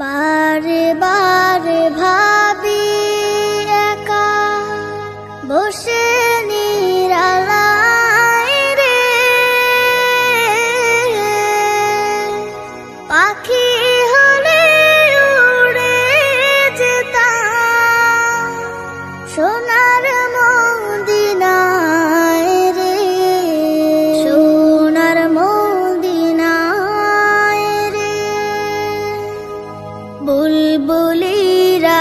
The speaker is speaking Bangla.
বারে বারে ভাবি একা বসে নিরালায় রে, পাখি হলে উড়ে যেতাম সোনার মদিনায় রে, সোনার মদিনায় রে। বুলবুলিরা